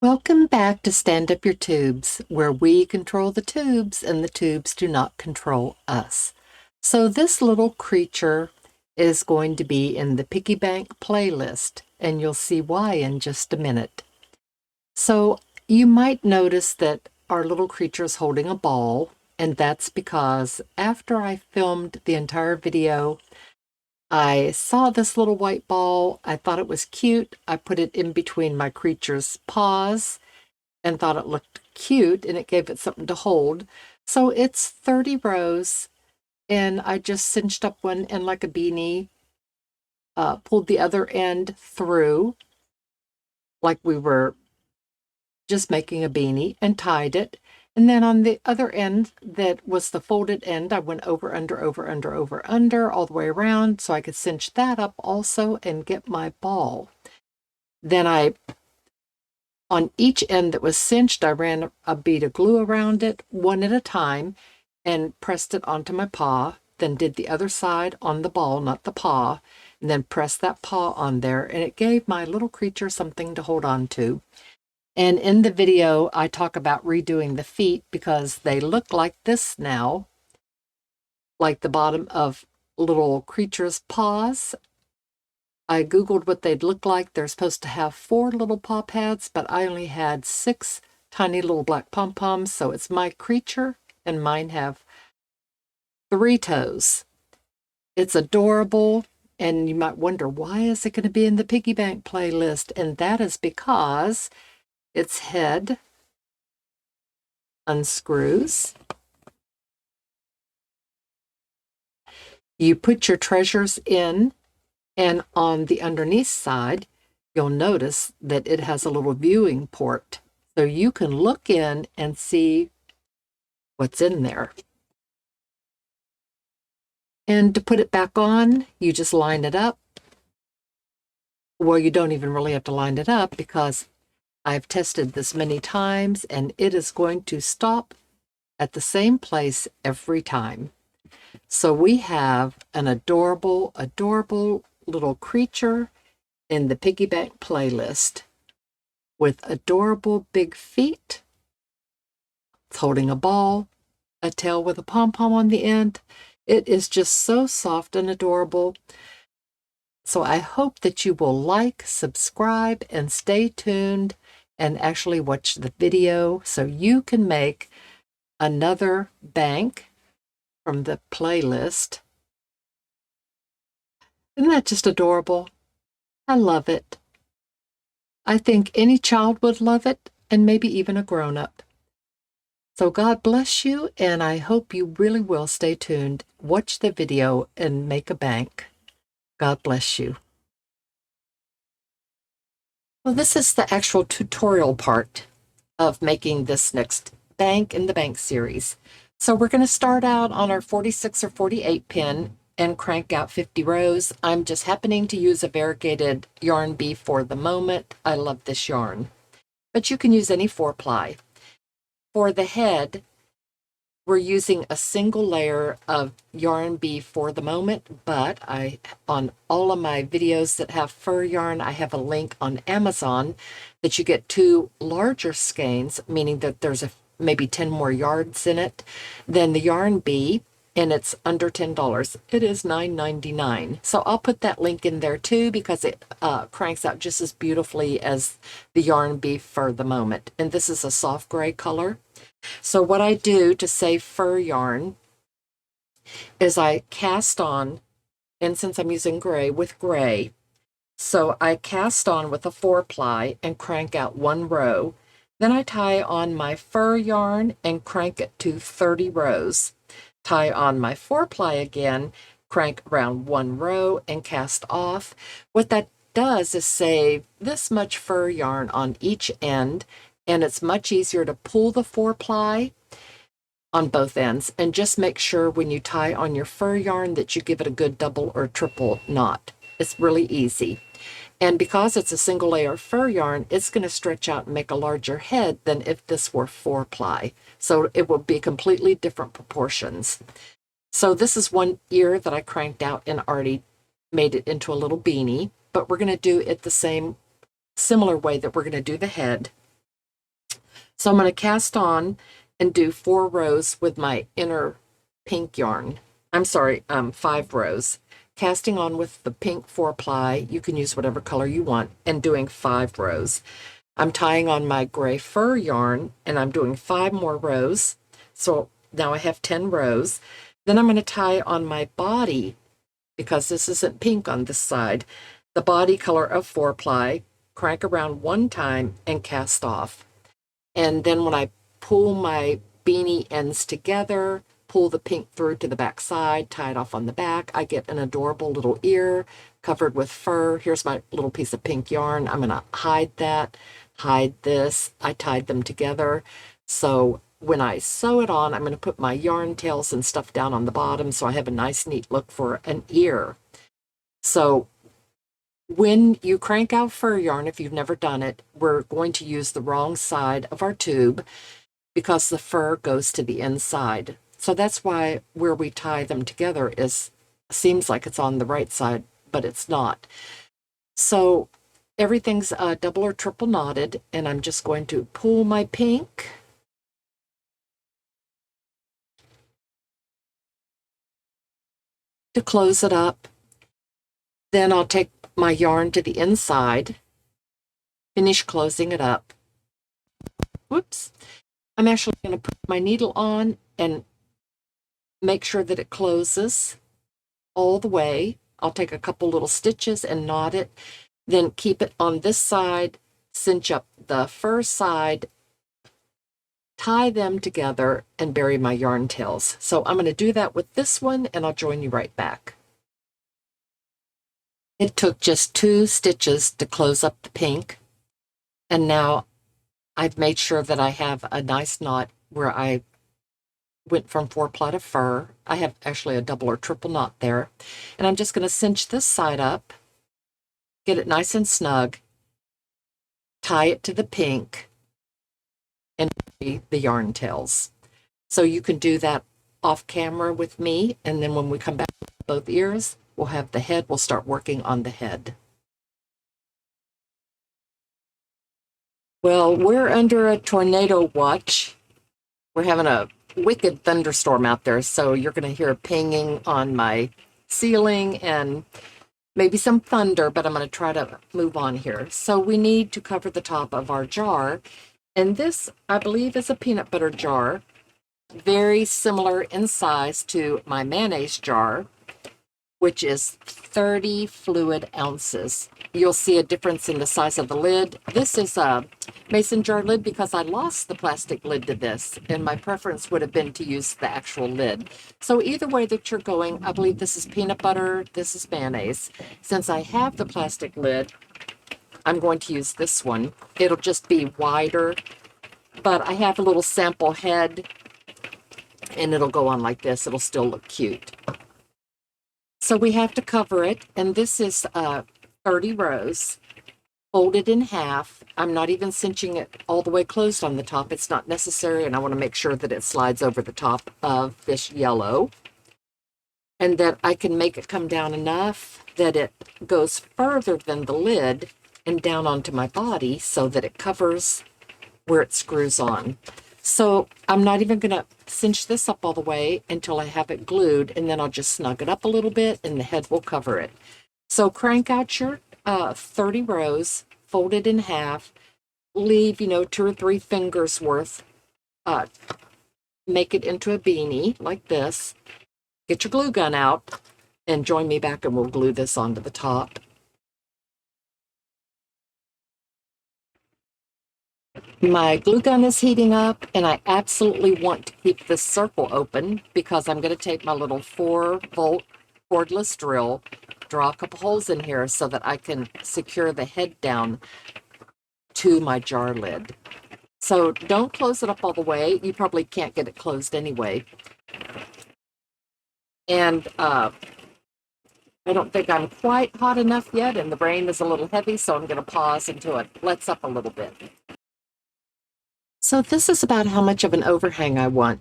Welcome back to Stand Up Your Tubes, where we control the tubes and the tubes do not control us. So this little creature is going to be in the Piggy Bank playlist, and you'll see why in just a minute. So you might notice that our little creature is holding a ball, and that's because after I filmed the entire video, I saw this little white ball. I thought it was cute. I put it in between my creature's paws and thought it looked cute, and it gave it something to hold. So it's 30 rows, and I just cinched up one end like a beanie, pulled the other end through like we were just making a beanie, and tied it. And then on the other end that was the folded end, I went over, under, over, under, over, under, all the way around so I could cinch that up also and get my ball. Then on each end that was cinched, I ran a bead of glue around it, one at a time, and pressed it onto my paw, then did the other side on the ball, not the paw, and then pressed that paw on there, and it gave my little creature something to hold on to. And in the video, I talk about redoing the feet because they look like this now, like the bottom of little creature's paws. I Googled what they'd look like. They're supposed to have 4 little paw pads, but I only had 6 tiny little black pom poms, so it's my creature, and mine have 3 toes. It's adorable, and you might wonder, why is it going to be in the Piggy Bank playlist? And that is because its head unscrews. You put your treasures in, and on the underneath side, you'll notice that it has a little viewing port, so you can look in and see what's in there. And to put it back on, you just line it up. Well, you don't even really have to line it up because I've tested this many times, and it is going to stop at the same place every time. So we have an adorable, adorable little creature in the Piggy Bank playlist with adorable big feet. It's holding a ball, a tail with a pom-pom on the end. It is just so soft and adorable. So I hope that you will like, subscribe, and stay tuned and actually watch the video so you can make another bank from the playlist. Isn't that just adorable? I love it. I think any child would love it, and maybe even a grown-up. So God bless you, and I hope you really will stay tuned, watch the video, and make a bank. God bless you. Well, this is the actual tutorial part of making this next bank in the bank series. So we're going to start out on our 46 or 48 pin and crank out 50 rows. I'm just happening to use a variegated yarn bee for the moment. I love this yarn, but you can use any 4-ply. For the head, we're using a single layer of yarn bee for the moment, but on all of my videos that have fur yarn, I have a link on Amazon that you get 2 larger skeins, meaning that there's maybe 10 more yards in it than the yarn bee, and it's under $10. It is $9.99. So I'll put that link in there too because it cranks out just as beautifully as the yarn bee for the moment. And this is a soft gray color. So what I do to save fur yarn is I cast on, and since I'm using gray, with gray, so I cast on with a 4-ply and crank out 1 row. Then I tie on my fur yarn and crank it to 30 rows. Tie on my 4-ply again, crank around 1 row and cast off. What that does is save this much fur yarn on each end, and it's much easier to pull the 4-ply on both ends. And just make sure when you tie on your fur yarn that you give it a good double or triple knot. It's really easy. And because it's a single layer of fur yarn, it's going to stretch out and make a larger head than if this were 4-ply. So it will be completely different proportions. So this is one ear that I cranked out and already made it into a little beanie, but we're going to do it the similar way that we're going to do the head. So I'm going to cast on and do 4 rows with my inner pink yarn. I'm sorry, 5 rows. Casting on with the pink 4-ply, you can use whatever color you want, and doing 5 rows. I'm tying on my gray fur yarn, and I'm doing 5 more rows. So now I have 10 rows. Then I'm going to tie on my body, because this isn't pink on this side, the body color of 4-ply, crank around 1 time, and cast off. And then when I pull my beanie ends together, pull the pink through to the back side, tie it off on the back, I get an adorable little ear covered with fur. Here's my little piece of pink yarn. I'm going to hide that, hide this. I tied them together. So when I sew it on, I'm going to put my yarn tails and stuff down on the bottom so I have a nice, neat look for an ear. So when you crank out fur yarn, if you've never done it, we're going to use the wrong side of our tube because the fur goes to the inside. So that's why where we tie them together seems like it's on the right side, but it's not. So everything's double or triple knotted, and I'm just going to pull my pink to close it up. Then I'll take my yarn to the inside, finish closing it up. Whoops. I'm actually going to put my needle on and make sure that it closes all the way. I'll take a couple little stitches and knot it, then keep it on this side, cinch up the fur side, tie them together, and bury my yarn tails. So I'm going to do that with this one, and I'll join you right back. It took just 2 stitches to close up the pink, and now I've made sure that I have a nice knot where I went from 4-ply to fur. I have actually a double or triple knot there. And I'm just going to cinch this side up, get it nice and snug, tie it to the pink, and the yarn tails. So you can do that off camera with me, and then when we come back with both ears, we'll have the head. We'll start working on the head. Well, we're under a tornado watch. We're having a wicked thunderstorm out there, so you're going to hear pinging on my ceiling and maybe some thunder, but I'm going to try to move on here. So we need to cover the top of our jar, and this, I believe, is a peanut butter jar, very similar in size to my mayonnaise jar, which is 30 fluid ounces. You'll see a difference in the size of the lid. This is a mason jar lid because I lost the plastic lid to this, and my preference would have been to use the actual lid. So either way that you're going, I believe this is peanut butter, this is mayonnaise. Since I have the plastic lid, I'm going to use this one. It'll just be wider, but I have a little sample head, and it'll go on like this. It'll still look cute. So we have to cover it, and this is 30 rows, folded in half. I'm not even cinching it all the way closed on the top. It's not necessary, and I want to make sure that it slides over the top of this yellow, and that I can make it come down enough that it goes further than the lid and down onto my body so that it covers where it screws on. So I'm not even going to cinch this up all the way until I have it glued, and then I'll just snug it up a little bit and the head will cover it. So crank out your 30 rows, fold it in half, leave, 2 or 3 fingers worth, make it into a beanie like this, get your glue gun out, and join me back and we'll glue this onto the top. My glue gun is heating up, and I absolutely want to keep this circle open because I'm going to take my little 4-volt cordless drill, draw a couple holes in here so that I can secure the head down to my jar lid. So don't close it up all the way. You probably can't get it closed anyway. And I don't think I'm quite hot enough yet, and the brain is a little heavy, so I'm going to pause until it lets up a little bit. So this is about how much of an overhang I want.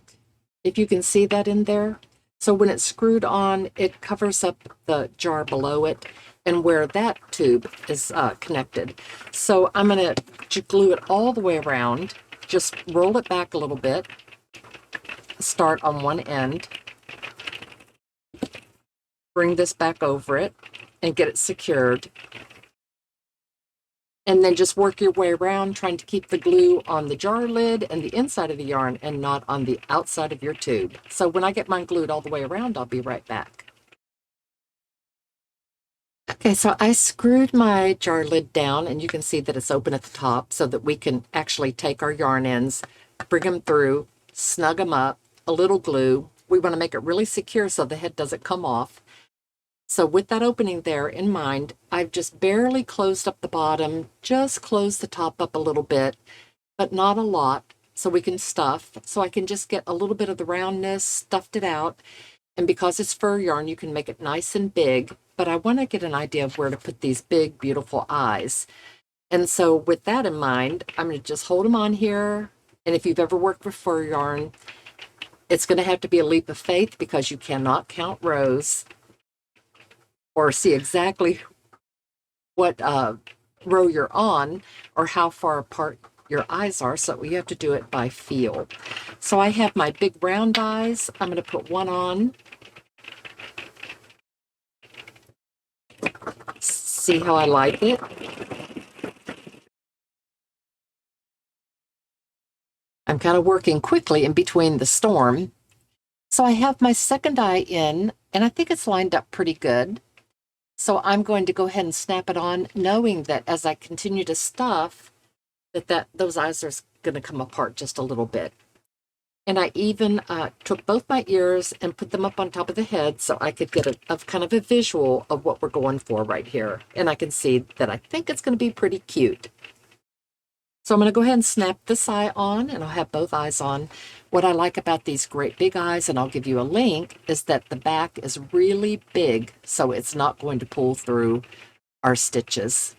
If you can see that in there. So when it's screwed on, it covers up the jar below it and where that tube is connected. So I'm going to glue it all the way around, just roll it back a little bit, start on one end, bring this back over it, and get it secured. And then just work your way around, trying to keep the glue on the jar lid and the inside of the yarn and not on the outside of your tube. So when I get mine glued all the way around, I'll be right back. Okay, so I screwed my jar lid down, and you can see that it's open at the top so that we can actually take our yarn ends, bring them through, snug them up, a little glue. We want to make it really secure so the head doesn't come off. So with that opening there in mind, I've just barely closed up the bottom, just closed the top up a little bit, but not a lot, so we can stuff. So I can just get a little bit of the roundness, stuffed it out. And because it's fur yarn, you can make it nice and big, but I want to get an idea of where to put these big, beautiful eyes. And so with that in mind, I'm going to just hold them on here. And if you've ever worked with fur yarn, it's going to have to be a leap of faith because you cannot count rows or see exactly what row you're on or how far apart your eyes are. So you have to do it by feel. So I have my big round eyes. I'm going to put one on. See how I like it? I'm kind of working quickly in between the storm. So I have my second eye in, and I think it's lined up pretty good. So I'm going to go ahead and snap it on, knowing that as I continue to stuff, those eyes are going to come apart just a little bit. And I even took both my ears and put them up on top of the head so I could get a kind of a visual of what we're going for right here. And I can see that I think it's going to be pretty cute. So I'm going to go ahead and snap this eye on, and I'll have both eyes on. What I like about these great big eyes, and I'll give you a link, is that the back is really big, so it's not going to pull through our stitches.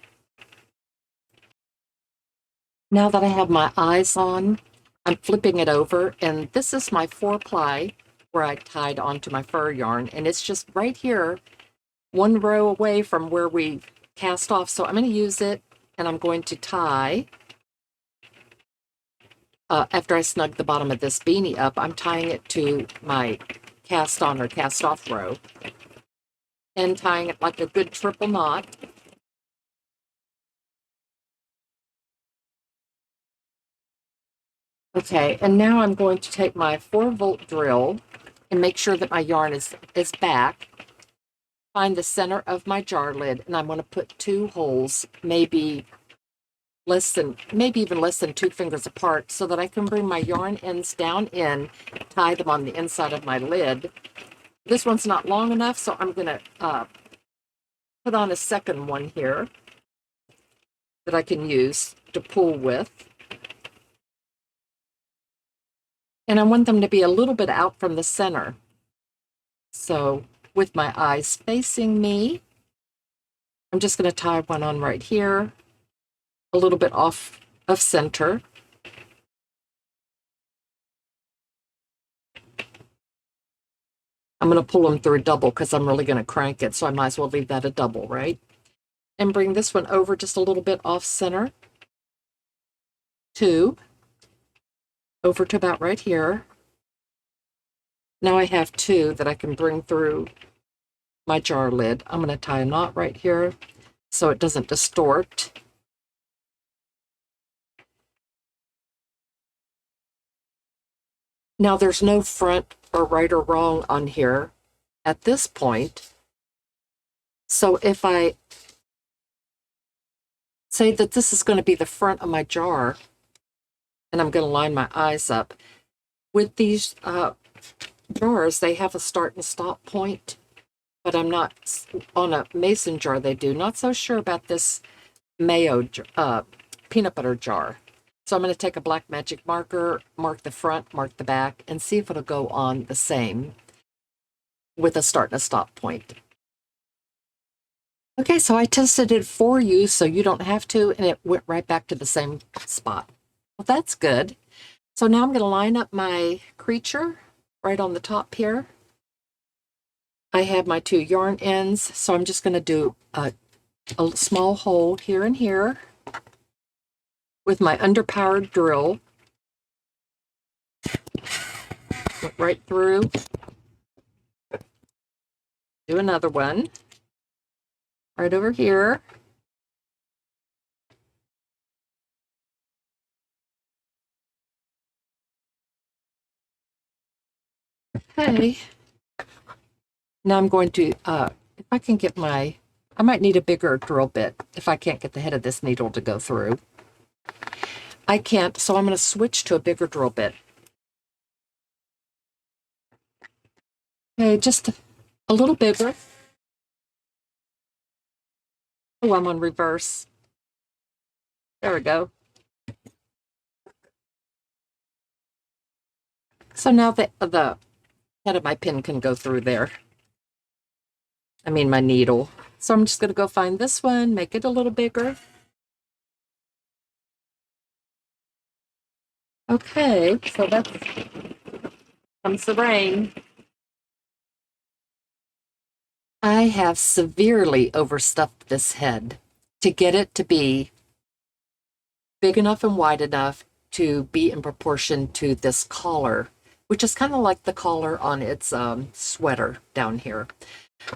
Now that I have my eyes on, I'm flipping it over, and this is my 4-ply where I tied onto my fur yarn, and it's just right here, one row away from where we cast off. So I'm going to use it, and I'm going to tie. After I snug the bottom of this beanie up, I'm tying it to my cast on or cast off row and tying it like a good triple knot. Okay, and now I'm going to take my 4-volt drill and make sure that my yarn is back. Find the center of my jar lid, and I'm going to put 2 holes, maybe even less than 2 fingers apart, so that I can bring my yarn ends down in, tie them on the inside of my lid. This one's not long enough, so I'm going to put on a second one here that I can use to pull with. And I want them to be a little bit out from the center. So with my eyes facing me, I'm just going to tie one on right here, a little bit off of center. I'm going to pull them through a double because I'm really going to crank it, so I might as well leave that a double, right? And bring this one over just a little bit off center. 2. Over to about right here. Now I have 2 that I can bring through my jar lid. I'm going to tie a knot right here so it doesn't distort. Now there's no front or right or wrong on here at this point. So if I say that this is going to be the front of my jar, and I'm going to line my eyes up. With these jars, they have a start and stop point, but I'm not, on a mason jar they do. Not so sure about this peanut butter jar. So I'm going to take a black magic marker, mark the front, mark the back, and see if it'll go on the same with a start and a stop point. Okay, so I tested it for you so you don't have to, and it went right back to the same spot. Well, that's good. So now I'm going to line up my creature right on the top here. I have my 2 yarn ends, so I'm just going to do a small hole here and here with my underpowered drill. Went right through. Do another one. Right over here. Okay. Now I'm going to, if I can get I might need a bigger drill bit if I can't get the head of this needle to go through. I can't, so I'm going to switch to a bigger drill bit. Okay, just a little bigger. Oh, I'm on reverse. There we go. So now the head of my pin can go through there. I mean my needle. So I'm just going to go find this one, make it a little bigger. Okay, so that's comes the rain. I have severely overstuffed this head to get it to be big enough and wide enough to be in proportion to this collar, which is kind of like the collar on its sweater down here.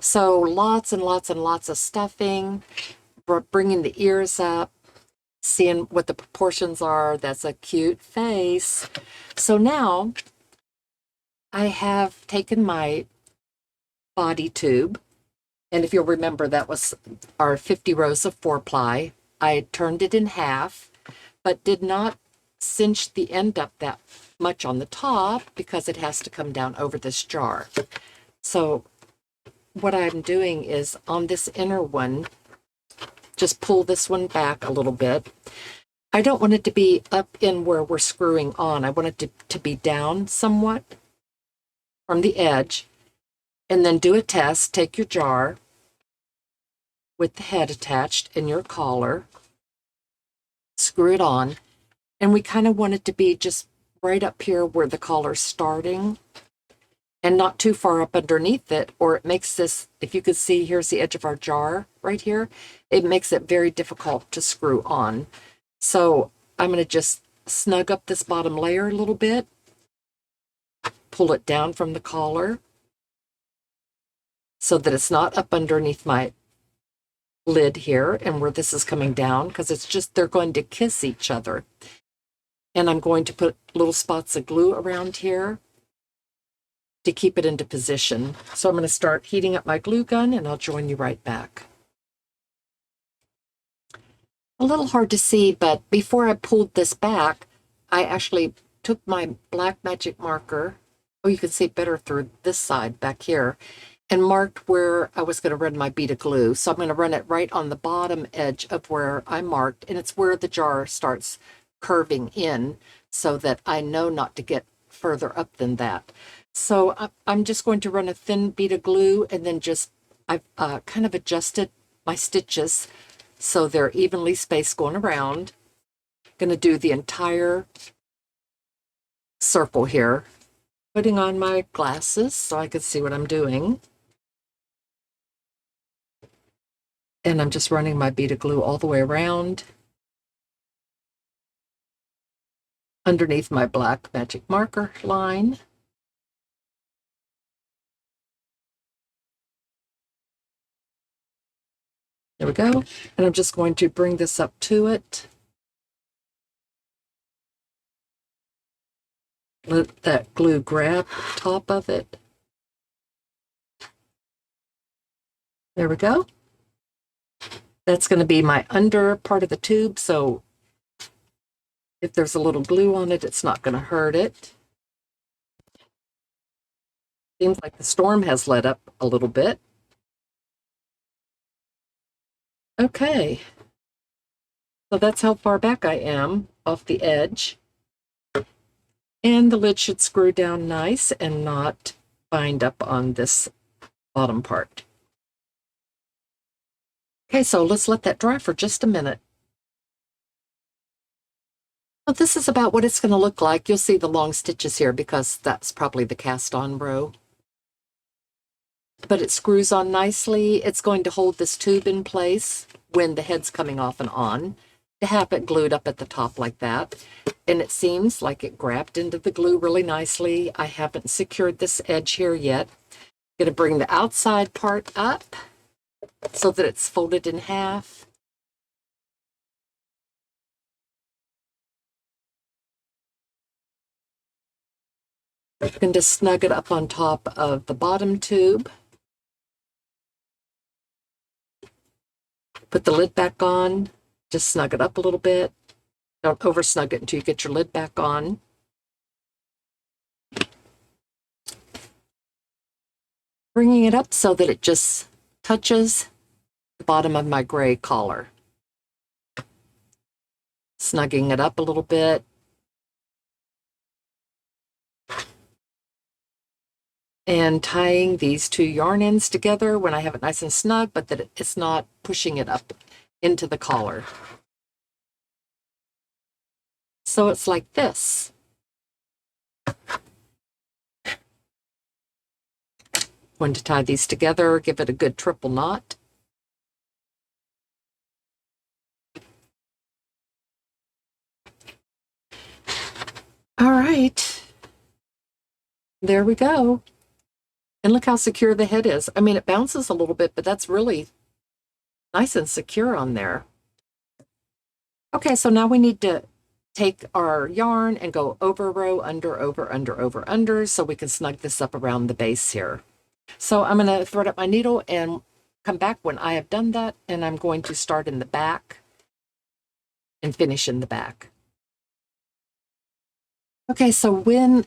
So lots and lots and lots of stuffing, bringing the ears up, seeing what the proportions are. That's a cute face. So now I have taken my body tube, and if you'll remember, that was our 50 rows of 4-ply. I turned it in half, but did not cinch the end up that much on the top because it has to come down over this jar. So what I'm doing is on this inner one, just pull this one back a little bit. I don't want it to be up in where we're screwing on. I want it to be down somewhat from the edge. And then do a test. Take your jar with the head attached and your collar. Screw it on. And we kind of want it to be just right up here where the collar's starting and not too far up underneath it, or it makes this, if you could see, here's the edge of our jar right here. It makes it very difficult to screw on. So I'm going to just snug up this bottom layer a little bit, pull it down from the collar so that it's not up underneath my lid here and where this is coming down, because it's just, they're going to kiss each other. And I'm going to put little spots of glue around here to keep it into position. So I'm going to start heating up my glue gun and I'll join you right back. A little hard to see, but before I pulled this back, I actually took my black magic marker, oh, you can see it better through this side back here, and marked where I was going to run my bead of glue. So I'm going to run it right on the bottom edge of where I marked, and it's where the jar starts curving in so that I know not to get further up than that. So I'm just going to run a thin bead of glue, and then I've kind of adjusted my stitches so they're evenly spaced going around. Going to do the entire circle here. Putting on my glasses so I can see what I'm doing. And I'm just running my bead of glue all the way around underneath my black magic marker line. There we go. And I'm just going to bring this up to it. Let that glue grab the top of it. There we go. That's going to be my under part of the tube, so if there's a little glue on it, it's not going to hurt it. Seems like the storm has let up a little bit. Okay. So that's how far back I am off the edge. And the lid should screw down nice and not bind up on this bottom part. Okay, so let's let that dry for just a minute. Well, this is about what it's going to look like. You'll see the long stitches here because that's probably the cast on row. But it screws on nicely. It's going to hold this tube in place when the head's coming off and on. to have it glued up at the top like that. And it seems like it grabbed into the glue really nicely. I haven't secured this edge here yet. I'm going to bring the outside part up so that it's folded in half. You can just snug it up on top of the bottom tube. Put the lid back on. Just snug it up a little bit. Don't over snug it until you get your lid back on. Bringing it up so that it just touches the bottom of my gray collar. Snugging it up a little bit. And tying these two yarn ends together when I have it nice and snug, but that it's not pushing it up into the collar. So it's like this. Going to tie these together, give it a good triple knot. All right. There we go. And look how secure the head is. I mean, it bounces a little bit, but that's really nice and secure on there. Okay, so now we need to take our yarn and go over row, under, over, under, over, under, so we can snug this up around the base here. So I'm going to thread up my needle and come back when I have done that, and I'm going to start in the back and finish in the back. Okay, so when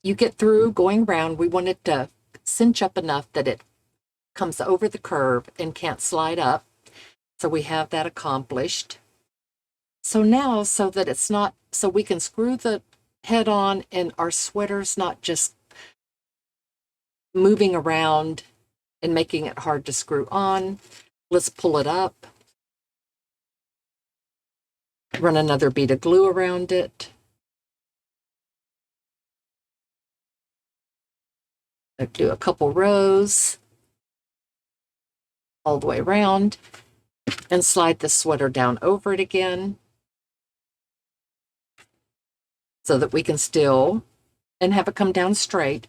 you get through going around, we want it to cinch up enough that it comes over the curve and can't slide up. So we have that accomplished. So now, so that it's not, so we can screw the head on and our sweater's not just moving around and making it hard to screw on. Let's pull it up. Run another bead of glue around it. Do a couple rows all the way around and slide the sweater down over it again so that we can still, and have it come down straight,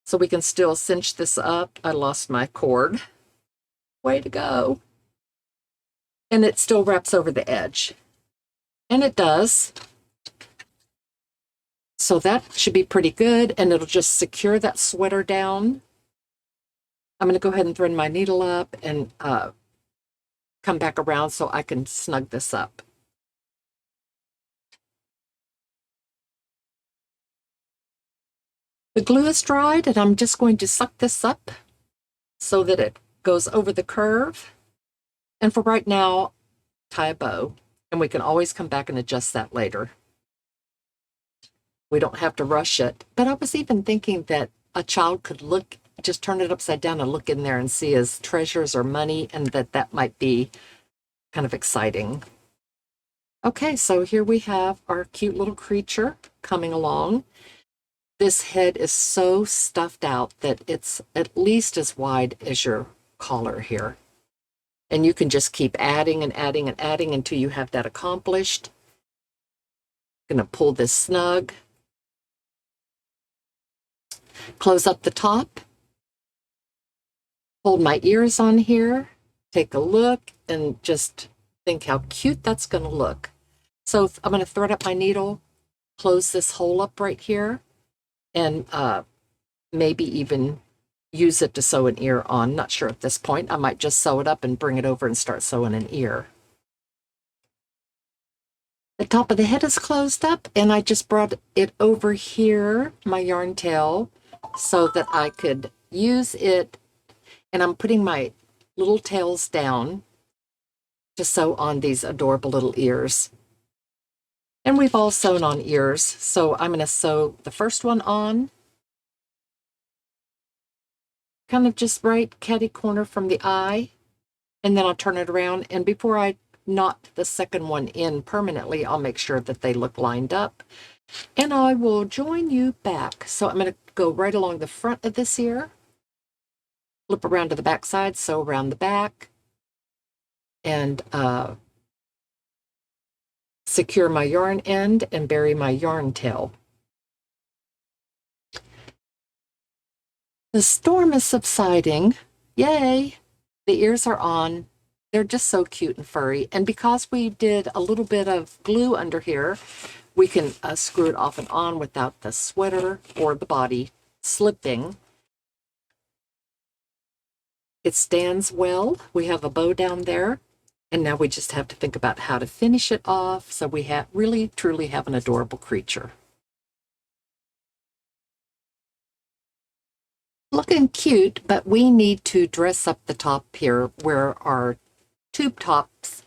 so we can still cinch this up. I lost my cord. Way to go. And it still wraps over the edge. And it does. So that should be pretty good, and it'll just secure that sweater down. I'm going to go ahead and thread my needle up and come back around so I can snug this up. The glue is dried, and I'm just going to suck this up so that it goes over the curve. And for right now, tie a bow, and we can always come back and adjust that later. We don't have to rush it. But I was even thinking that a child could look, just turn it upside down and look in there and see his treasures or money, and that might be kind of exciting. Okay, so here we have our cute little creature coming along. This head is so stuffed out that it's at least as wide as your collar here. And you can just keep adding and adding and adding until you have that accomplished. I'm going to pull this snug. Close up the top. Hold my ears on here. Take a look and just think how cute that's going to look. So I'm going to thread up my needle, close this hole up right here, and maybe even use it to sew an ear on. Not sure at this point. I might just sew it up and bring it over and start sewing an ear. The top of the head is closed up, and I just brought it over here, my yarn tail, so that I could use it. And I'm putting my little tails down to sew on these adorable little ears. And we've all sewn on ears, so I'm going to sew the first one on, kind of just right catty corner from the eye, and then I'll turn it around, and before I knot the second one in permanently, I'll make sure that they look lined up, and I will join you back. So I'm going to go right along the front of this ear, flip around to the back side, sew around the back, and secure my yarn end, and bury my yarn tail. The storm is subsiding. Yay! The ears are on. They're just so cute and furry. And because we did a little bit of glue under here, we can screw it off and on without the sweater or the body slipping. It stands well. We have a bow down there. And now we just have to think about how to finish it off so we really, truly have an adorable creature. Looking cute, but we need to dress up the top here where our tube tops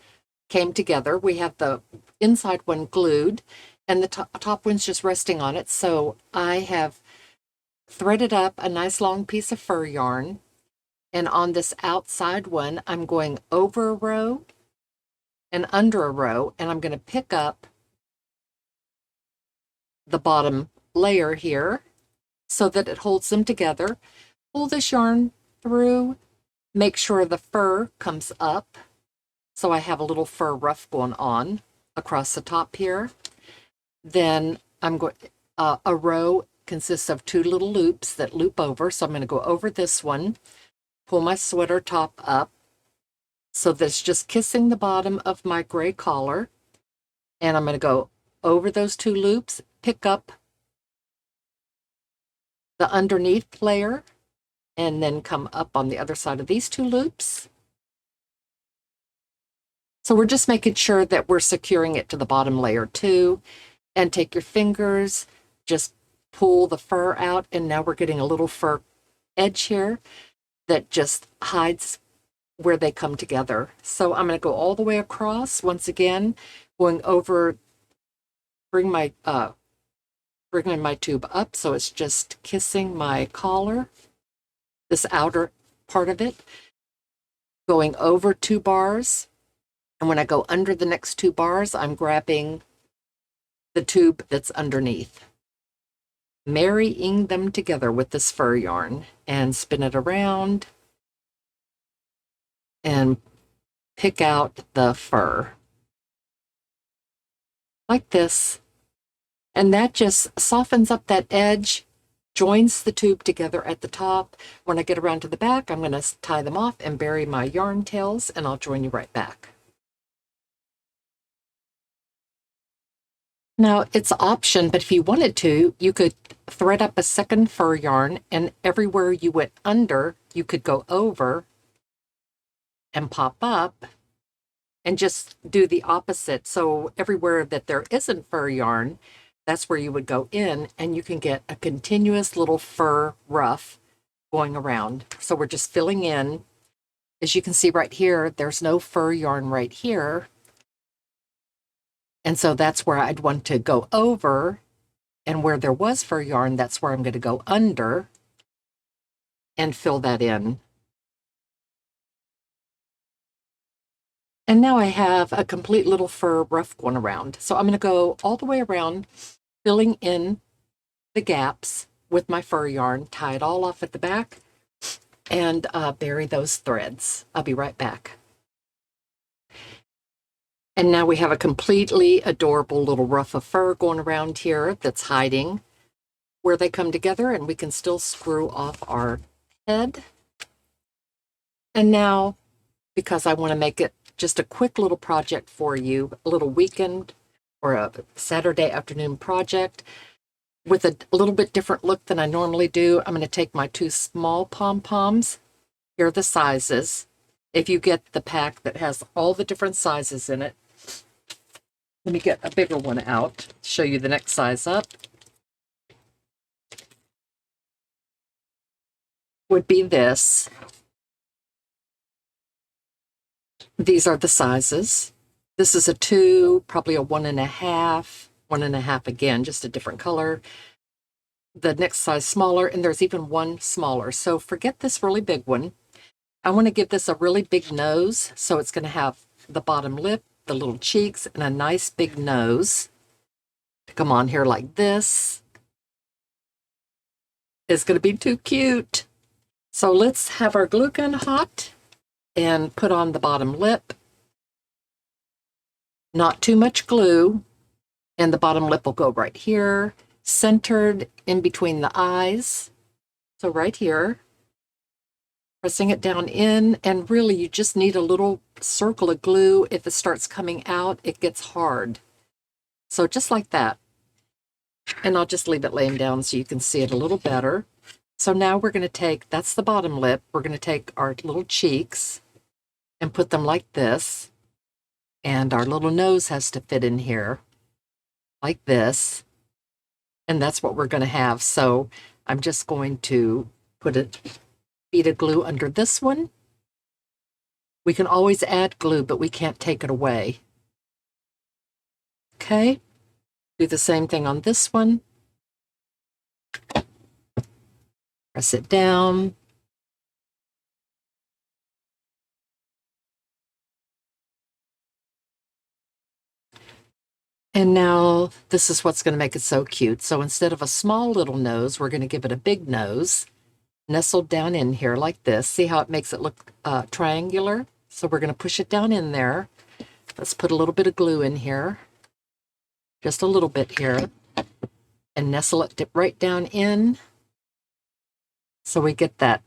came together. We have the inside one glued and the top one's just resting on it. So I have threaded up a nice long piece of fur yarn. And on this outside one, I'm going over a row and under a row, and I'm going to pick up the bottom layer here so that it holds them together. Pull this yarn through, make sure the fur comes up. So I have a little fur ruff going on across the top here. Then I'm going, a row consists of 2 little loops that loop over. So I'm going to go over this one, pull my sweater top up so that it's just kissing the bottom of my gray collar. And I'm going to go over those 2 loops, pick up the underneath layer, and then come up on the other side of these 2 loops. So we're just making sure that we're securing it to the bottom layer too. And take your fingers, just pull the fur out, and now we're getting a little fur edge here that just hides where they come together. So I'm going to go all the way across once again, going over, bringing my tube up so it's just kissing my collar, this outer part of it, going over 2 bars. And when I go under the next 2 bars, I'm grabbing the tube that's underneath, marrying them together with this fur yarn, and spin it around and pick out the fur like this. And that just softens up that edge, joins the tube together at the top. When I get around to the back, I'm going to tie them off and bury my yarn tails, and I'll join you right back. Now, it's an option, but if you wanted to, you could thread up a second fur yarn, and everywhere you went under, you could go over and pop up and just do the opposite. So everywhere that there isn't fur yarn, that's where you would go in, and you can get a continuous little fur ruff going around. So we're just filling in. As you can see right here, there's no fur yarn right here. And so that's where I'd want to go over, and where there was fur yarn, that's where I'm going to go under and fill that in. And now I have a complete little fur ruff going around. So I'm going to go all the way around, filling in the gaps with my fur yarn, tie it all off at the back, and bury those threads. I'll be right back. And now we have a completely adorable little ruff of fur going around here that's hiding where they come together, and we can still screw off our head. And now, because I want to make it just a quick little project for you, a little weekend or a Saturday afternoon project with a little bit different look than I normally do, I'm going to take my 2 small pom-poms. Here are the sizes. If you get the pack that has all the different sizes in it, let me get a bigger one out, show you the next size up. Would be this. These are the sizes. This is a 2, probably a 1.5, 1.5 again, just a different color. The next size smaller, and there's even one smaller. So forget this really big one. I want to give this a really big nose, so it's going to have the bottom lip, the little cheeks, and a nice big nose to come on here like this. It's going to be too cute. So let's have our glue gun hot and put on the bottom lip. Not too much glue, and the bottom lip will go right here, centered in between the eyes. So right here, pressing it down in, and really you just need a little circle of glue. If it starts coming out, it gets hard. So just like that. And I'll just leave it laying down so you can see it a little better. So now we're going to take, that's the bottom lip, we're going to take our little cheeks and put them like this. And our little nose has to fit in here like this. And that's what we're going to have. So I'm just going to put a bead of glue under this one. We can always add glue, but we can't take it away. Okay, do the same thing on this one. Press it down. And now this is what's going to make it so cute. So instead of a small little nose, we're going to give it a big nose, nestled down in here like this. See how it makes it look triangular? So we're going to push it down in there. Let's put a little bit of glue in here, just a little bit here, and nestle it right down in. So we get that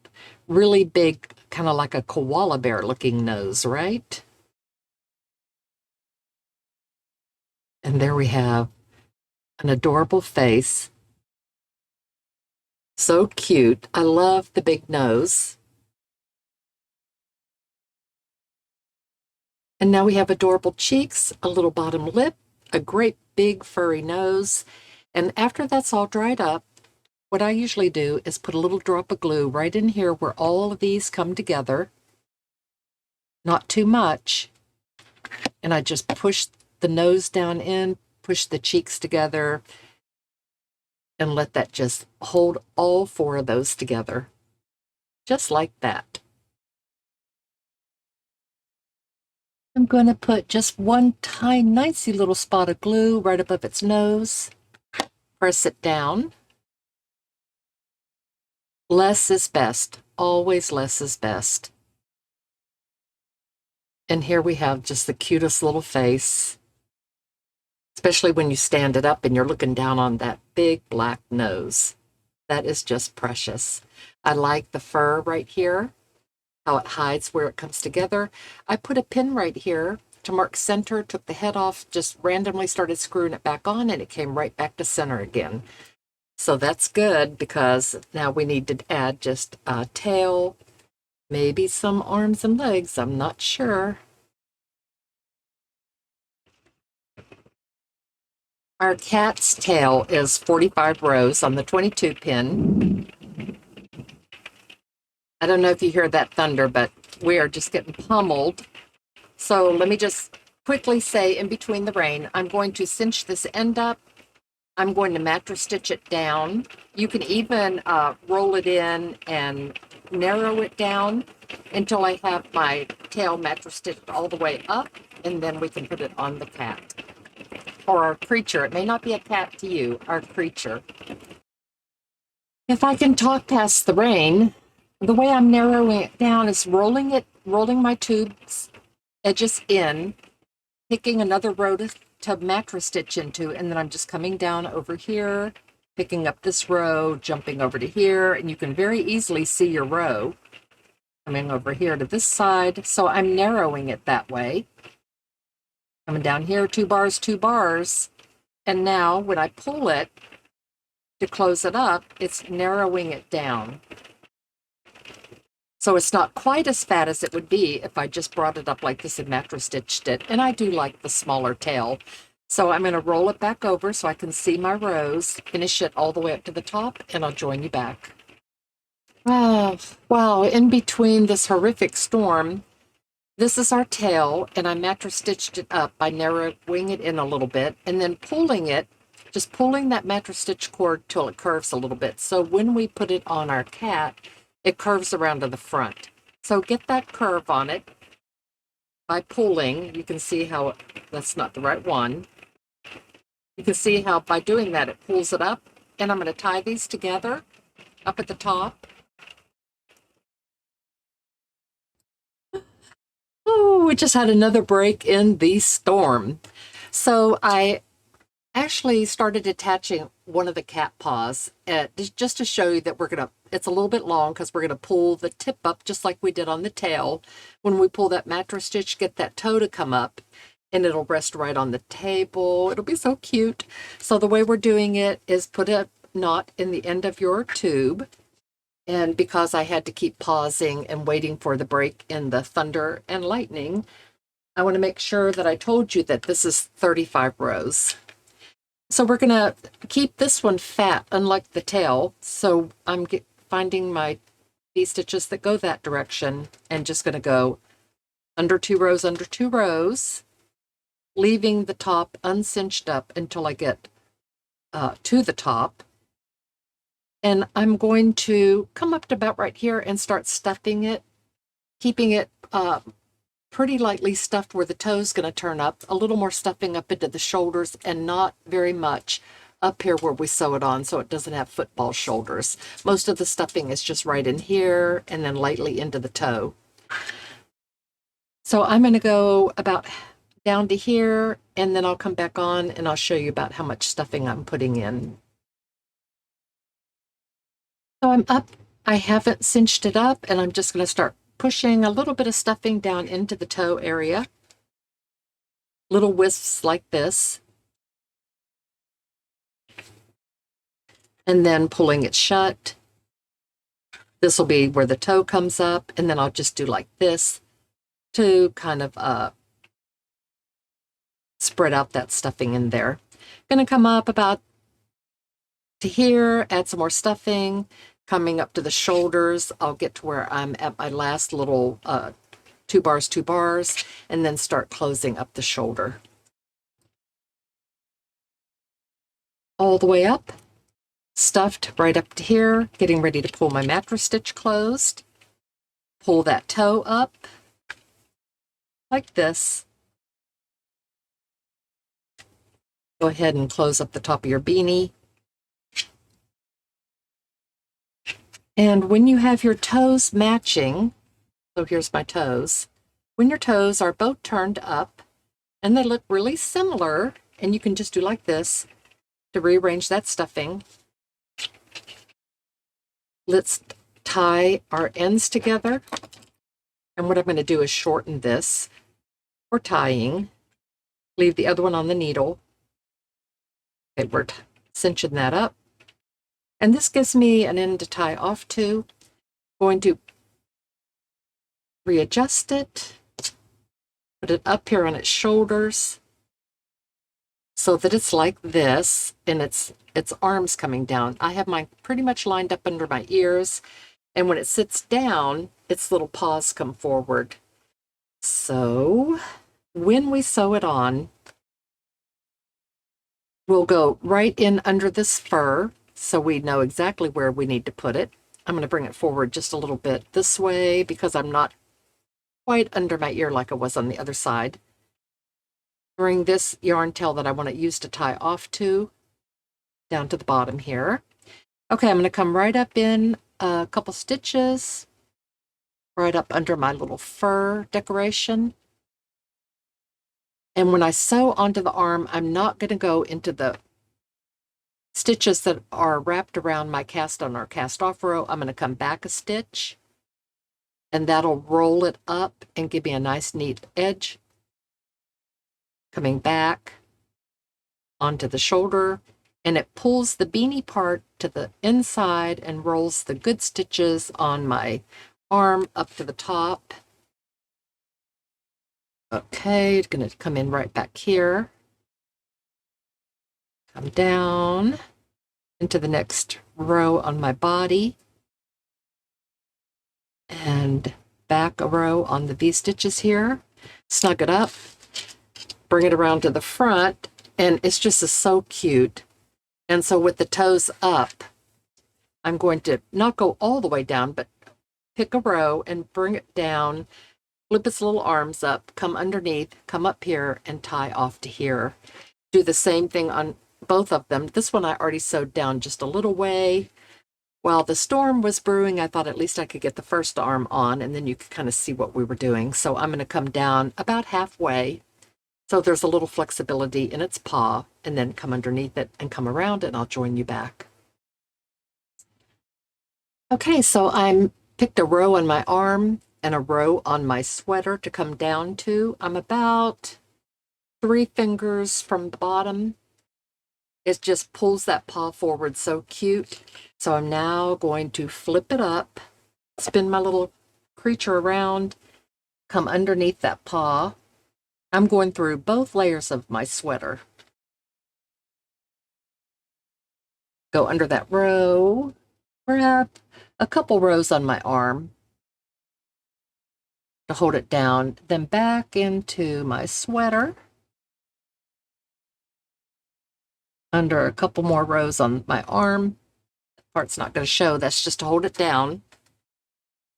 really big, kind of like a koala bear looking nose, right? And there we have an adorable face. So cute. I love the big nose. And now we have adorable cheeks, a little bottom lip, a great big furry nose. And after that's all dried up, what I usually do is put a little drop of glue right in here where all of these come together. Not too much. And I just push the nose down in, push the cheeks together, and let that just hold all four of those together. Just like that. I'm going to put just one tiny, nicey little spot of glue right above its nose. Press it down. Less is best. Always less is best. And here we have just the cutest little face, especially when you stand it up and you're looking down on that big black nose. That is just precious. I like the fur right here, how it hides where it comes together. I put a pin right here to mark center, took the head off, just randomly started screwing it back on, and it came right back to center again. So that's good because now we need to add just a tail, maybe some arms and legs, I'm not sure. Our cat's tail is 45 rows on the 22 pin. I don't know if you hear that thunder, but we are just getting pummeled. So let me just quickly say, in between the rain, I'm going to cinch this end up. I'm going to mattress stitch it down. You can even roll it in and narrow it down until I have my tail mattress stitched all the way up, and then we can put it on the cat or our creature. It may not be a cat to you, our creature. If I can talk past the rain, the way I'm narrowing it down is rolling my tubes edges in, picking another row to mattress stitch into, and then I'm just coming down over here, picking up this row, jumping over to here, and you can very easily see your row coming over here to this side. So I'm narrowing it that way. Coming down here, 2 bars, 2 bars. And now when I pull it to close it up, it's narrowing it down. So it's not quite as fat as it would be if I just brought it up like this and mattress stitched it. And I do like the smaller tail. So I'm going to roll it back over so I can see my rows, finish it all the way up to the top, and I'll join you back. Oh, wow, in between this horrific storm, this is our tail, and I mattress stitched it up by narrowing it in a little bit and then pulling it, just pulling that mattress stitch cord till it curves a little bit. So when we put it on our cat, it curves around to the front. So get that curve on it by pulling. You can see how that's not the right one. You can see how by doing that, it pulls it up. And I'm going to tie these together up at the top. Oh, we just had another break in the storm. So I actually started attaching one of the cat paws just to show you that it's a little bit long because we're gonna pull the tip up just like we did on the tail. When we pull that mattress stitch, get that toe to come up and it'll rest right on the table. It'll be so cute. So the way we're doing it is put a knot in the end of your tube. And because I had to keep pausing and waiting for the break in the thunder and lightning, I want to make sure that I told you that this is 35 rows. So we're going to keep this one fat, unlike the tail. So I'm finding my V-stitches that go that direction and just going to go under 2 rows, leaving the top uncinched up until I get to the top. And I'm going to come up to about right here and start stuffing it, keeping it pretty lightly stuffed where the toe's going to turn up, a little more stuffing up into the shoulders and not very much up here where we sew it on so it doesn't have football shoulders. Most of the stuffing is just right in here and then lightly into the toe. So I'm going to go about down to here and then I'll come back on and I'll show you about how much stuffing I'm putting in. So I'm up, I haven't cinched it up, and I'm just going to start pushing a little bit of stuffing down into the toe area. Little wisps like this. And then pulling it shut. This will be where the toe comes up, and then I'll just do like this to kind of spread out that stuffing in there. Going to come up about to here, add some more stuffing, coming up to the shoulders. I'll get to where I'm at my last little 2 bars, and then start closing up the shoulder. All the way up, stuffed right up to here, getting ready to pull my mattress stitch closed. Pull that toe up like this. Go ahead and close up the top of your beanie. And when you have your toes matching, so here's my toes, when your toes are both turned up and they look really similar, and you can just do like this to rearrange that stuffing. Let's tie our ends together. And what I'm going to do is shorten this for tying. Leave the other one on the needle. Okay, we're cinching that up. And this gives me an end to tie off to. Going to readjust it, put it up here on its shoulders so that it's like this and its arms coming down. I have mine pretty much lined up under my ears, and when it sits down, its little paws come forward. So when we sew it on, we'll go right in under this fur, so we know exactly where we need to put it. I'm going to bring it forward just a little bit this way because I'm not quite under my ear like I was on the other side. Bring this yarn tail that I want to use to tie off to down to the bottom here. Okay, I'm going to come right up in a couple stitches, right up under my little fur decoration. And when I sew onto the arm, I'm not going to go into the stitches that are wrapped around my cast on or cast off row. I'm going to come back a stitch, and that'll roll it up and give me a nice neat edge. Coming back onto the shoulder, and it pulls the beanie part to the inside and rolls the good stitches on my arm up to the top. Okay, it's going to come in right back here. Come down into the next row on my body and back a row on the V-stitches here. Snug it up, bring it around to the front, and it's just so cute. And so with the toes up, I'm going to not go all the way down, but pick a row and bring it down, flip its little arms up, come underneath, come up here, and tie off to here. Do the same thing on both of them. This one I already sewed down just a little way while the storm was brewing, I thought at least I could get the first arm on, and then you could kind of see what we were doing. So I'm going to come down about halfway, so there's a little flexibility in its paw, and then come underneath it and come around, and I'll join you back. Okay, so I'm picked a row on my arm and a row on my sweater to come down to. I'm about 3 fingers from the bottom. It just pulls that paw forward so cute. So I'm now going to flip it up, spin my little creature around, come underneath that paw. I'm going through both layers of my sweater. Go under that row, grab a couple rows on my arm to hold it down, then back into my sweater, under a couple more rows on my arm. That part's not going to show, that's just to hold it down.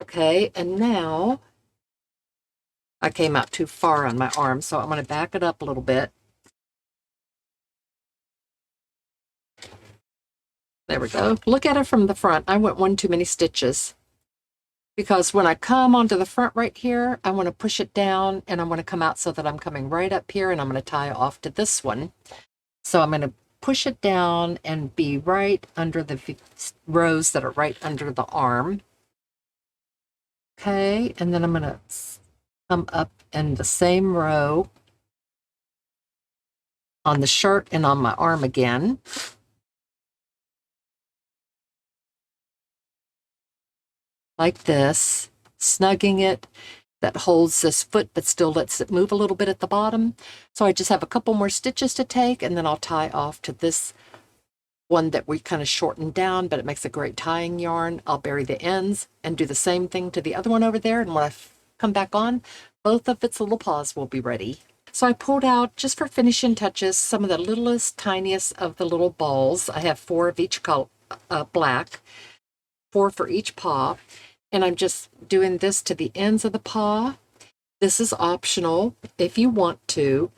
Okay, and now I came out too far on my arm, so I'm going to back it up a little bit. There we go. Look at it from the front. I went one too many stitches, because when I come onto the front right here, I want to push it down, and I want to come out so that I'm coming right up here, and I'm going to tie off to this one. So I'm going to push it down and be right under the rows that are right under the arm. Okay, and then I'm going to come up in the same row on the shirt and on my arm again. Like this, snugging it, that holds this foot but still lets it move a little bit at the bottom. So I just have a couple more stitches to take, and then I'll tie off to this one that we kind of shortened down, but it makes a great tying yarn. I'll bury the ends and do the same thing to the other one over there, and when I come back on, both of its little paws will be ready. So I pulled out, just for finishing touches, some of the littlest, tiniest of the little balls. I have 4 of each color, black, 4 for each paw. And I'm just doing this to the ends of the paw. This is optional. If you want to,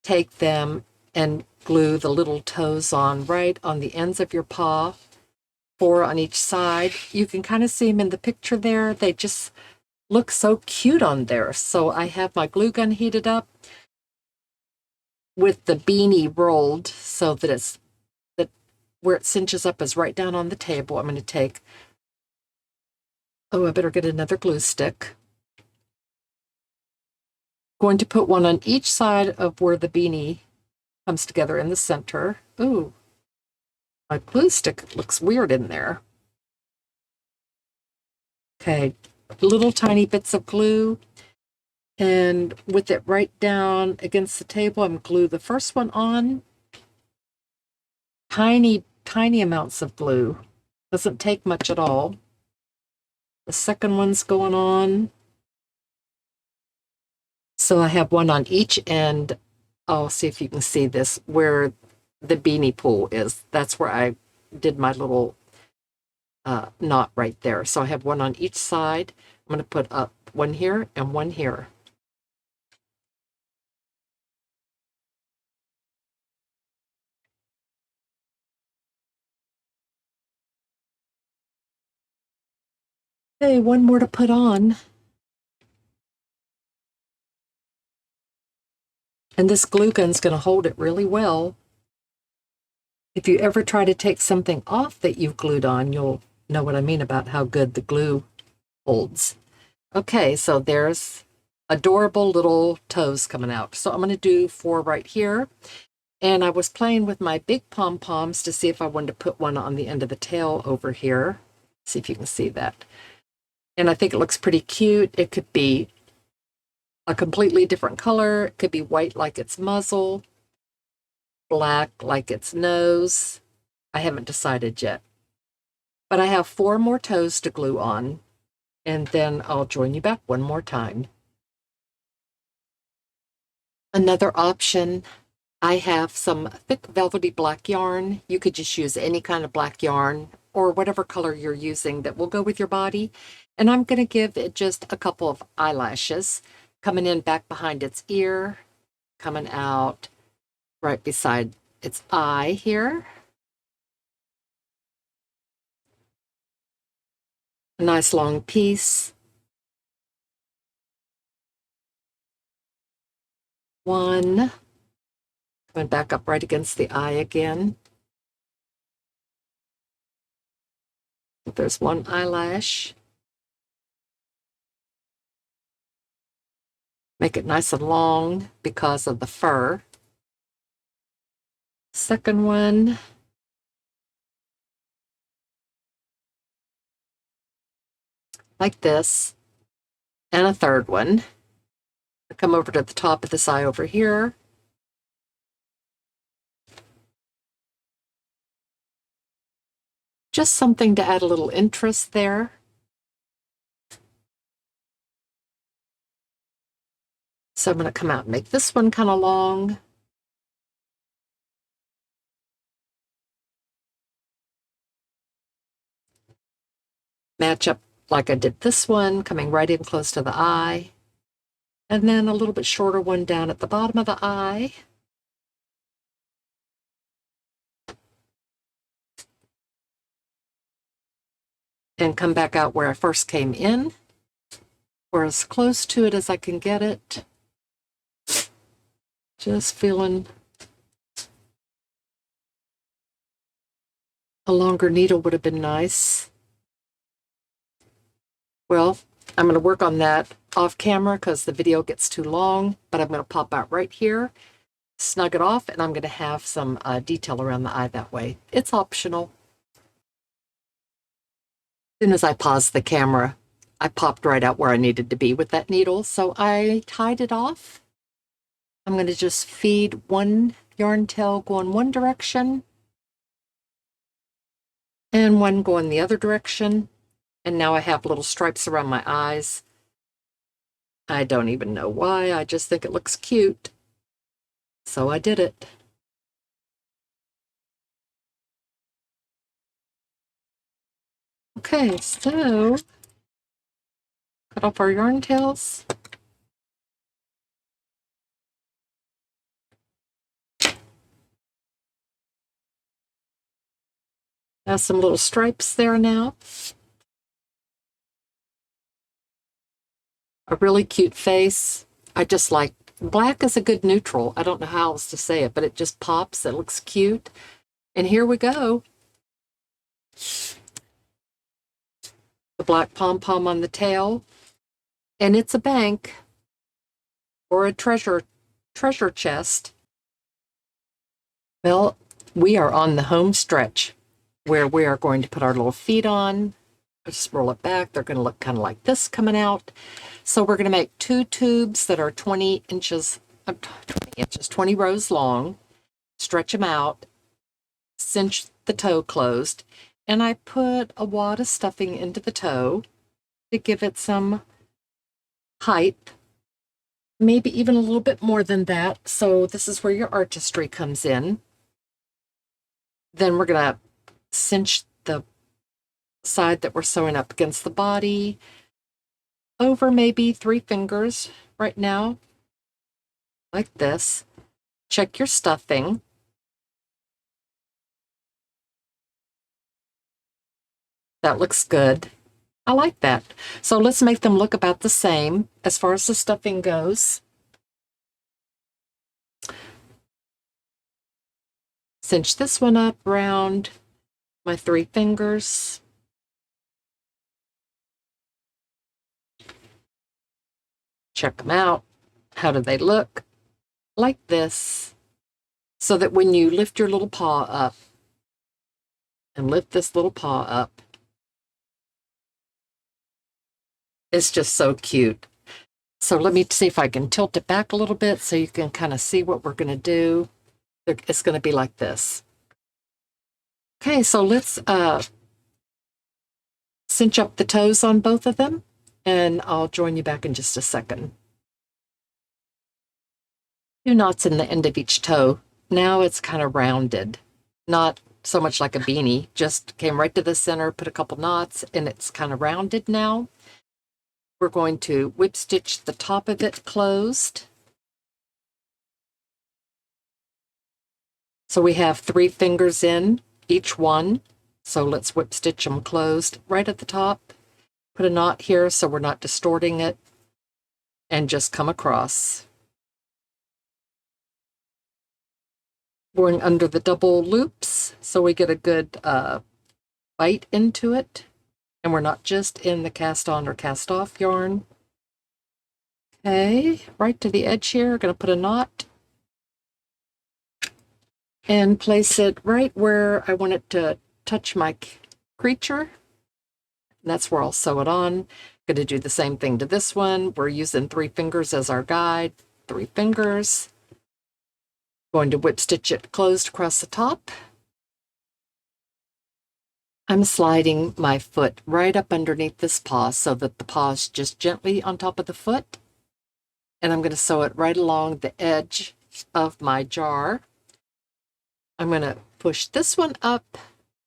take them and glue the little toes on right on the ends of your paw, 4 on each side. You can kind of see them in the picture there. They just look so cute on there. So I have my glue gun heated up with the beanie rolled so that it's that where it cinches up is right down on the table. I'm going to take, I better get another glue stick. Going to put one on each side of where the beanie comes together in the center. Ooh, my glue stick looks weird in there. Okay, little tiny bits of glue. And with it right down against the table, I'm glue the first one on. Tiny, tiny amounts of glue. Doesn't take much at all. The second one's going on. So I have one on each end. I'll see if you can see this, where the beanie pool is. That's where I did my little knot right there. So I have one on each side. I'm going to put up one here and one here. Okay, one more to put on. And this glue gun's going to hold it really well. If you ever try to take something off that you've glued on, you'll know what I mean about how good the glue holds. Okay, so there's adorable little toes coming out. So I'm going to do 4 right here. And I was playing with my big pom-poms to see if I wanted to put one on the end of the tail over here. See if you can see that. And I think it looks pretty cute. It could be a completely different color. It could be white like its muzzle, black like its nose. I haven't decided yet. But I have 4 more toes to glue on, and then I'll join you back one more time. Another option, I have some thick velvety black yarn. You could just use any kind of black yarn or whatever color you're using that will go with your body. And I'm going to give it just a couple of eyelashes, coming in back behind its ear, coming out right beside its eye here. a nice long piece. One, coming back up right against the eye again. There's one eyelash. Make it nice and long because of the fur. Second one. Like this. And a third one. Come over to the top of this eye over here. Just something to add a little interest there. So I'm going to come out and make this one kind of long. Match up like I did this one, coming right in close to the eye. And then a little bit shorter one down at the bottom of the eye. And come back out where I first came in, or as close to it as I can get it. Just feeling a longer needle would have been nice. Well, I'm going to work on that off camera because the video gets too long, but I'm going to pop out right here, snug it off, and I'm going to have some detail around the eye that way. It's optional. As soon as I paused the camera, I popped right out where I needed to be with that needle, so I tied it off. I'm going to just feed one yarn tail going one direction and one going the other direction. And now I have little stripes around my eyes. I don't even know why. I just think it looks cute. So I did it. Okay, so cut off our yarn tails. Have some little stripes there now. A really cute face. I just like black is a good neutral. I don't know how else to say it, but it just pops. It looks cute. And here we go. The black pom-pom on the tail. And it's a bank or a treasure chest. Well, we are on the home stretch where we are going to put our little feet on. Just roll it back. They're going to look kind of like this coming out. So we're going to make 2 tubes that are 20 inches, 20 rows long. Stretch them out. Cinch the toe closed. And I put a wad of stuffing into the toe to give it some height. Maybe even a little bit more than that. So this is where your artistry comes in. Then we're going to cinch the side that we're sewing up against the body over maybe 3 fingers right now, like this. Check your stuffing. That looks good. I like that. So let's make them look about the same as far as the stuffing goes. Cinch this one up around my 3 fingers. Check them out. How do they look? Like this. So that when you lift your little paw up and lift this little paw up, it's just so cute. So let me see if I can tilt it back a little bit so you can kind of see what we're going to do. It's going to be like this. Okay, so let's cinch up the toes on both of them, and I'll join you back in just a second. 2 knots in the end of each toe. Now it's kind of rounded, not so much like a beanie, just came right to the center, put a couple knots, and it's kind of rounded now. We're going to whip stitch the top of it closed. So we have 3 fingers in each one. So let's whip stitch them closed right at the top. Put a knot here so we're not distorting it, and just come across. Going under the double loops so we get a good bite into it, and we're not just in the cast on or cast off yarn. Okay, right to the edge here, going to put a knot and place it right where I want it to touch my creature. And that's where I'll sew it on. Going to do the same thing to this one. We're using 3 fingers as our guide. 3 fingers. Going to whip stitch it closed across the top. I'm sliding my foot right up underneath this paw so that the paw is just gently on top of the foot. And I'm going to sew it right along the edge of my jar. I'm going to push this one up,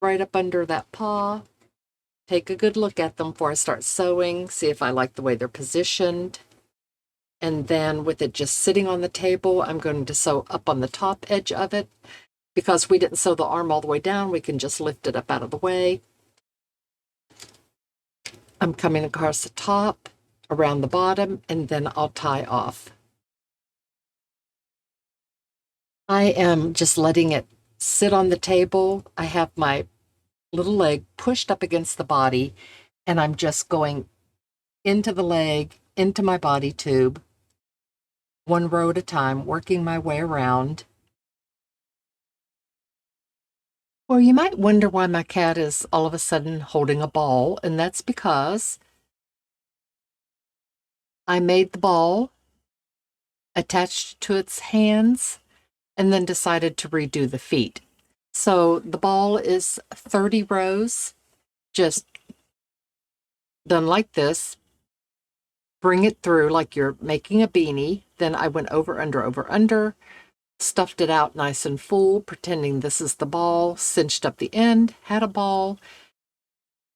right up under that paw. Take a good look at them before I start sewing, see if I like the way they're positioned. And then with it just sitting on the table, I'm going to sew up on the top edge of it. Because we didn't sew the arm all the way down, we can just lift it up out of the way. I'm coming across the top, around the bottom, and then I'll tie off. I am just letting it sit on the table. I have my little leg pushed up against the body, and I'm just going into the leg, into my body tube, 1 row at a time, working my way around. Well, you might wonder why my cat is all of a sudden holding a ball, and that's because I made the ball, attached to its hands, and then decided to redo the feet. So the ball is 30 rows, just done like this. Bring it through like you're making a beanie. Then I went over, under, stuffed it out nice and full, pretending this is the ball, cinched up the end, had a ball,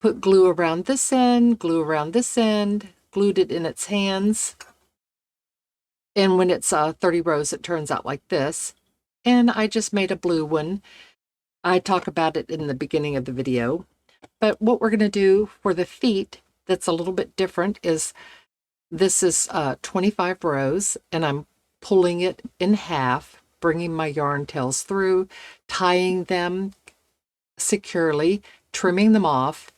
put glue around this end, glue around this end, glued it in its hands. And when it's 30 rows, it turns out like this. And I just made a blue one. I talk about it in the beginning of the video. But what we're going to do for the feet that's a little bit different is this is 25 rows, and I'm pulling it in half, bringing my yarn tails through, tying them securely, trimming them off,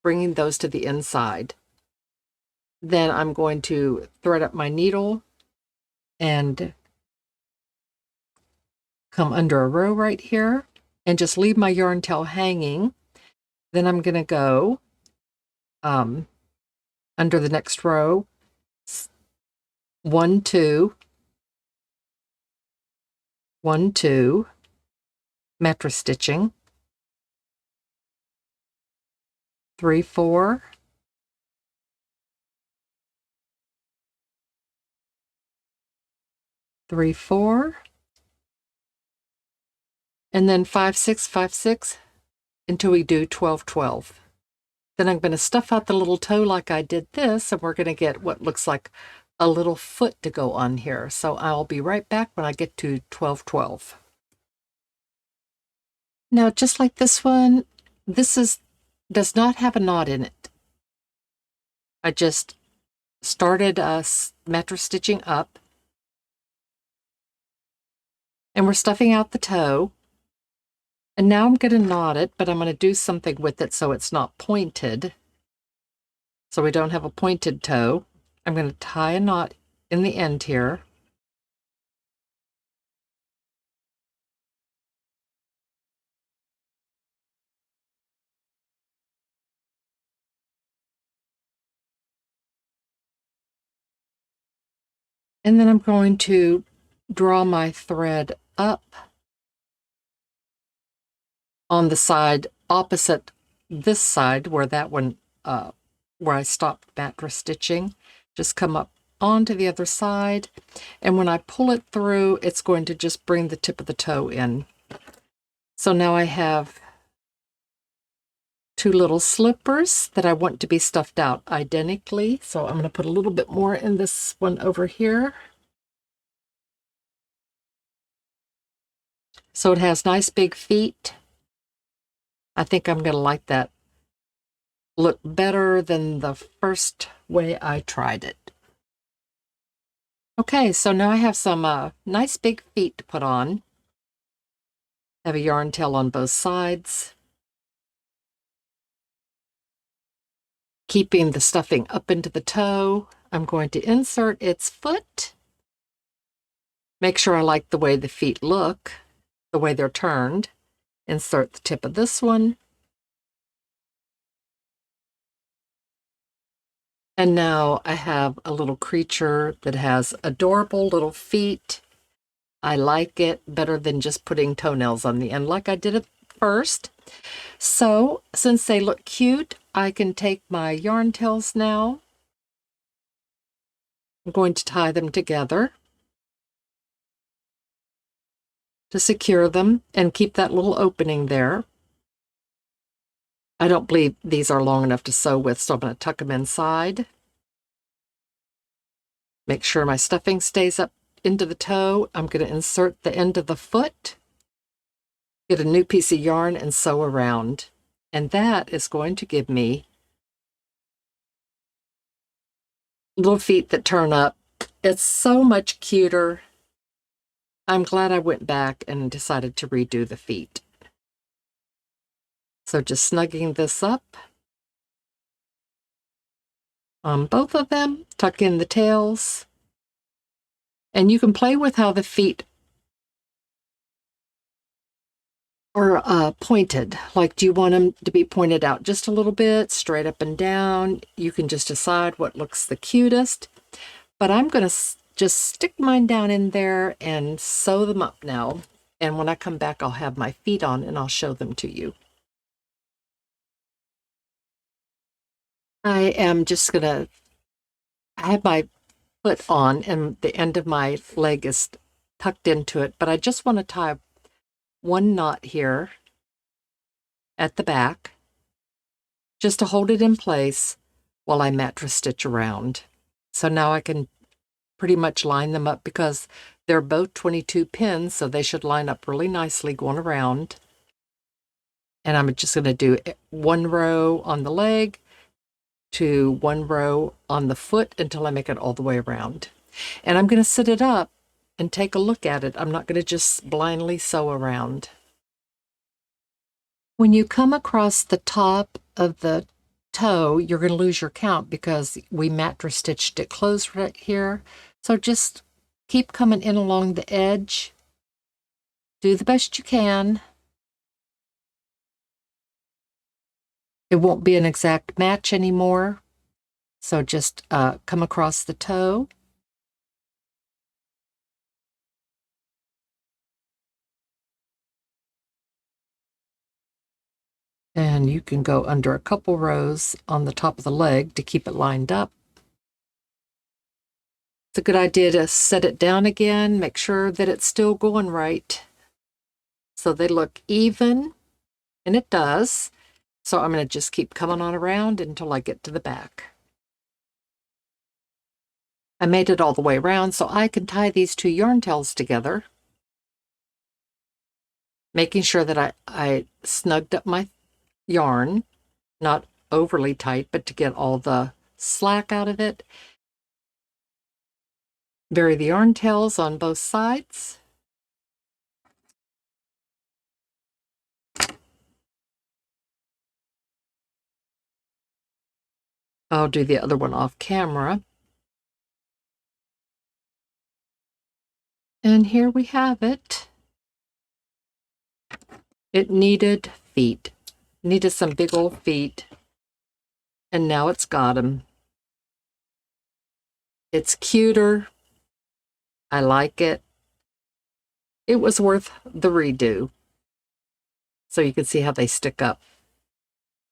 bringing those to the inside. Then I'm going to thread up my needle and come under a row right here and just leave my yarn tail hanging. Then I'm going to go under the next row, 1, 2, 1, 2, mattress stitching, 3, 4, 3, 4, and then 5, 6, 5, 6 until we do 12, 12. Then I'm going to stuff out the little toe like I did this, and we're going to get what looks like a little foot to go on here. So I'll be right back when I get to 12, 12. Now, just like this one, does not have a knot in it. I just started mattress stitching up, and we're stuffing out the toe. And now I'm going to knot it, but I'm going to do something with it so it's not pointed. So we don't have a pointed toe. I'm going to tie a knot in the end here. And then I'm going to draw my thread up on the side opposite this side where that one, where I stopped mattress stitching. Just come up onto the other side, and when I pull it through, it's going to just bring the tip of the toe in. So now I have 2 little slippers that I want to be stuffed out identically. So I'm going to put a little bit more in this one over here. So it has nice big feet. I think I'm going to like that look better than the first way I tried it. Okay, so now I have some nice big feet to put on. Have a yarn tail on both sides. Keeping the stuffing up into the toe, I'm going to insert its foot. Make sure I like the way the feet look, the way they're turned. Insert the tip of this one. And now I have a little creature that has adorable little feet. I like it better than just putting toenails on the end like I did at first. So since they look cute, I can take my yarn tails now. I'm going to tie them together to secure them and keep that little opening there. I don't believe these are long enough to sew with, so I'm going to tuck them inside. Make sure my stuffing stays up into the toe. I'm going to insert the end of the foot, get a new piece of yarn and sew around. And that is going to give me little feet that turn up. It's so much cuter. I'm glad I went back and decided to redo the feet. So just snugging this up on both of them, tuck in the tails, and you can play with how the feet are pointed. Like, do you want them to be pointed out just a little bit, straight up and down? You can just decide what looks the cutest. But I'm going to just stick mine down in there and sew them up now. And when I come back, I'll have my feet on and I'll show them to you. I am just going to have my foot on and the end of my leg is tucked into it, but I just want to tie one knot here at the back just to hold it in place while I mattress stitch around. So now I can pretty much line them up because they're both 22 pins, so they should line up really nicely going around. And I'm just going to do one row on the leg to one row on the foot until I make it all the way around. And I'm going to sit it up and take a look at it. I'm not going to just blindly sew around. When you come across the top of the toe, you're going to lose your count because we mattress stitched it closed right here. So just keep coming in along the edge. Do the best you can. It won't be an exact match anymore. So just come across the toe. And you can go under a couple rows on the top of the leg to keep it lined up. It's a good idea to set it down again, make sure that it's still going right so they look even, and it does. So I'm going to just keep coming on around until I get to the back. I made it all the way around so I can tie these two yarn tails together, making sure that I snugged up my yarn, not overly tight, but to get all the slack out of it. Bury the yarn tails on both sides. I'll do the other one off camera. And here we have it. It needed feet. Needed some big old feet. And now it's got them. It's cuter. I like it. It was worth the redo. So you can see how they stick up.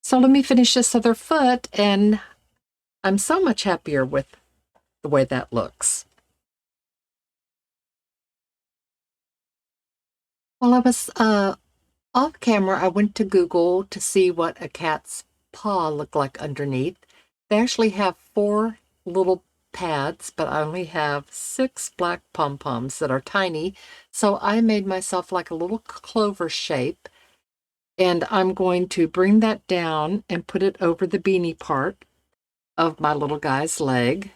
So let me finish this other foot, and I'm so much happier with the way that looks. While I was off camera, I went to Google to see what a cat's paw looked like underneath. They actually have 4 little pads, but I only have 6 black pom-poms that are tiny. So I made myself like a little clover shape, And I'm going to bring that down and put it over the beanie part of my little guy's leg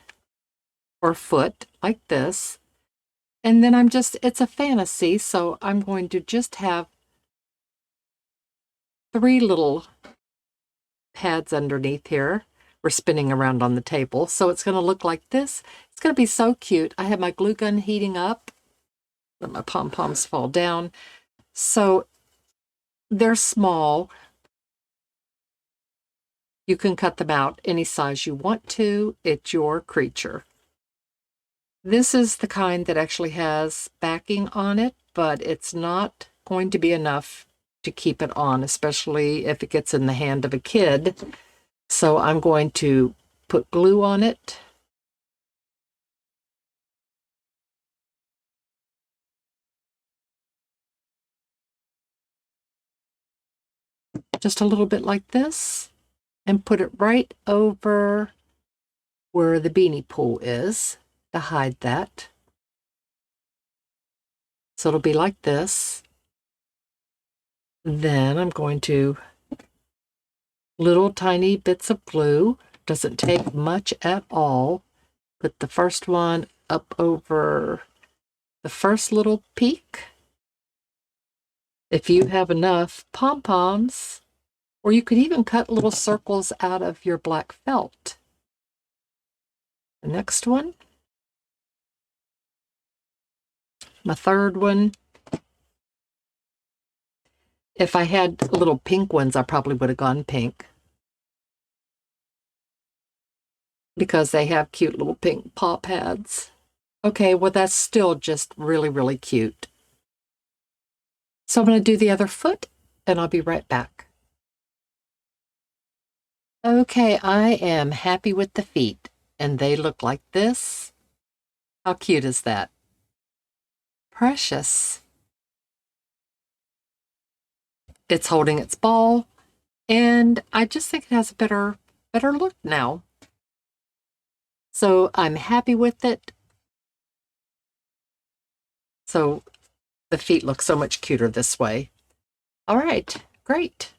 or foot like this. And then it's a fantasy, so I'm going to just have 3 little pads underneath here. We're spinning around on the table, so it's going to look like this. It's going to be so cute. I have my glue gun heating up. Let my pom-poms fall down. So they're small. You can cut them out any size you want to. It's your creature. This is the kind that actually has backing on it, but it's not going to be enough to keep it on, especially if it gets in the hand of a kid. So I'm going to put glue on it. Just a little bit like this, and put it right over where the beanie pool is to hide that. So it'll be like this. Then I'm going to little tiny bits of glue. Doesn't take much at all. Put the first one up over the first little peak. If you have enough pom-poms, or you could even cut little circles out of your black felt. The next one. My third one. If I had little pink ones, I probably would have gone pink, because they have cute little pink paw pads. Okay, well, that's still just really, really cute. So I'm going to do the other foot, and I'll be right back. Okay, I am happy with the feet, and they look like this. How cute is that? Precious. It's holding its ball, and I just think it has a better look now. So I'm happy with it. So the feet look so much cuter this way. All right, great.